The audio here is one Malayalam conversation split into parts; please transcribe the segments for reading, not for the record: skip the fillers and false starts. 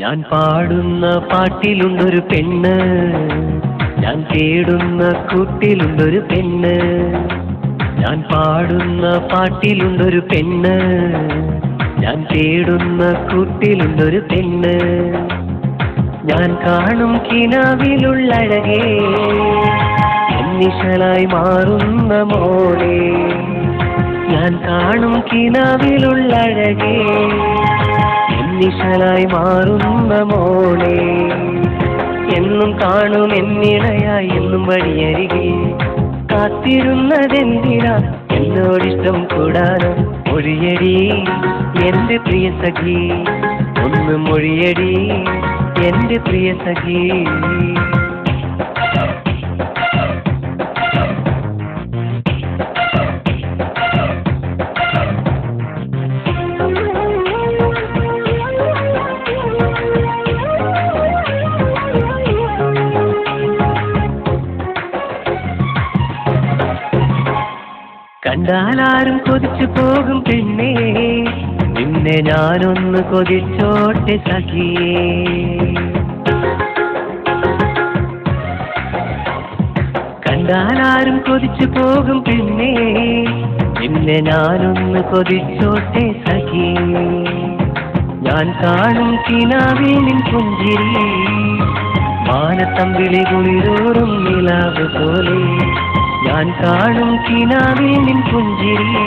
ഞാൻ പാടുന്ന പാട്ടിലുണ്ടൊരു പെണ്ണ്, ഞാൻ തേടുന്ന കൂട്ടിലുണ്ടൊരു പെണ്ണ്. ഞാൻ പാടുന്ന പാട്ടിലുണ്ടൊരു പെണ്ണ്, ഞാൻ തേടുന്ന കൂട്ടിലുണ്ടൊരു പെണ്ണ്. ഞാൻ കാണും കിനാവിലുള്ളഴകേ എന്നിശലായി മാറുന്ന മോളെ. ഞാൻ കാണും കിനാവിലുള്ളഴകേ എന്നിശലായി മാറുന്ന മോളെ. എന്നും കാണും എന്നിണയായി എന്നും വഴിയരികെ കാത്തിരുന്നതെന്തിനാ എന്നോടിഷ്ടം കൂടാനോ. മൊഴിയടി എന്റെ പ്രിയ സഖി, ഒന്ന് മൊഴിയടി എന്റെ പ്രിയ സഖി. കണ്ടാലാരും കൊതിച്ചു പോകും പെണ്ണേ, നിന്നെ ഞാനൊന്ന് കൊതിച്ചോട്ടെ സഖിയേ. കണ്ടാലാരും കൊതിച്ചു പോകും പെണ്ണേ, നിന്നെ ഞാനൊന്ന് കൊതിച്ചോട്ടെ സഖിയേ. ഞാൻ കാണും കിനാവിൽ നിൻ പുഞ്ചിരി, മാനത്തമ്പിളി കുളിരോറും നിലാവ് പോലെ. ഞാൻ കാണും കിനാവിൽ നിൻ പുഞ്ചിരി,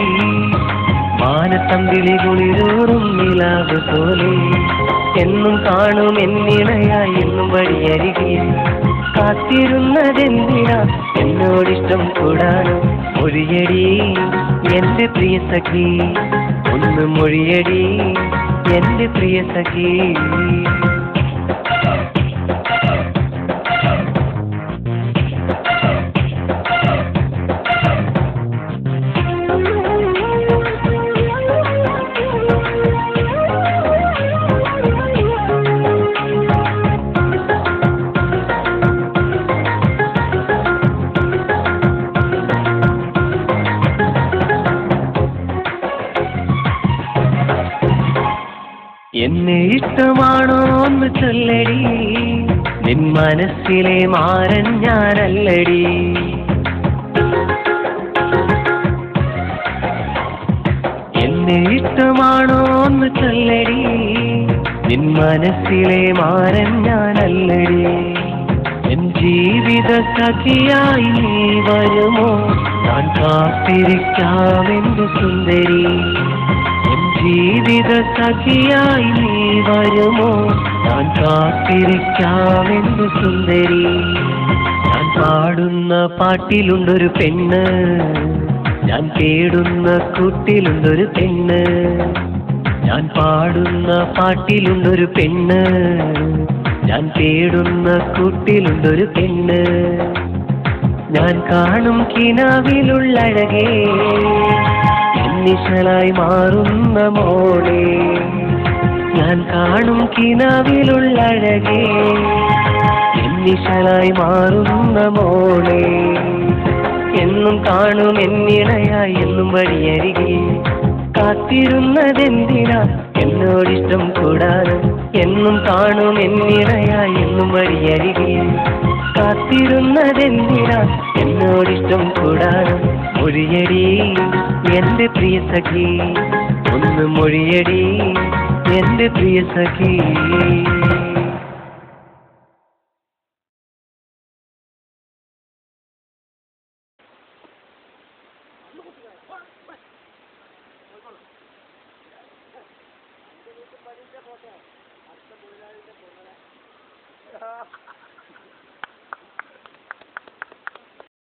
മാനത്തമ്പിളി കുളിരോറും നിലാവ് പോലെ. എന്നും കാണും എന്നിണയായി എന്നും വഴിയരികെ കാത്തിരുന്നതെന്തിനാ എന്നോടിഷ്ടം കൂടാനോ. മൊഴിയടി എന്റെ പ്രിയ സഖി, ഒന്ന് മൊഴിയടി എന്റെ പ്രിയ സഖി. എന്നെ ഇഷ്ടമാണോ ഒന്ന് ചൊല്ലടി, നിൻ മനസ്സിലെ മാരൻ ഞാനല്ലടി. എന്നെ ഇഷ്ടമാണോ ഒന്ന് ചൊല്ലടി, നിൻ മനസ്സിലെ മാരൻ ഞാനല്ലടി. എൻ ജീവിത സഖിയായി നീ വരുമോ, ഞാൻ കാത്തിരിക്കാമെന്റെ സുന്ദരി. ജീവിത സഖിയായി നീ വരുമോ, ഞാൻ കാത്തിരിക്കാമെന്ന് സുന്ദരി. ഞാൻ പാടുന്ന പാട്ടിലുണ്ടൊരു പെണ്ണ്, ഞാൻ തേടുന്ന കൂട്ടിലുണ്ടൊരു പെണ്ണ്. ഞാൻ പാടുന്ന പാട്ടിലുണ്ടൊരു പെണ്ണ്, ഞാൻ തേടുന്ന കൂട്ടിലുണ്ടൊരു പെണ്ണ്. ഞാൻ കാണും കിനാവിലുള്ളഴകേ എന്നിശലായി മാറുന്ന മോളെ. ഞാൻ കാണും കിനാവിലുള്ളഴകേ എന്നിശലായി മാറുന്ന മോളെ. എന്നും കാണും എന്നിണയായി എന്നും വഴിയരികെ കാത്തിരുന്നതെന്തിനാ എന്നോടിഷ്ടം കൂടാനോ. എന്നും കാണും എന്നിണയായി ഒന്നും വഴിയരികിൽ കാത്തിരുന്നതെന്തിനാ എന്നോടിഷ്ടം കൂടാനും മൊഴിയടി എന്റെ പ്രിയ സഖി ഒന്ന് മൊഴിയടി എന്റെ പ്രിയ സഖി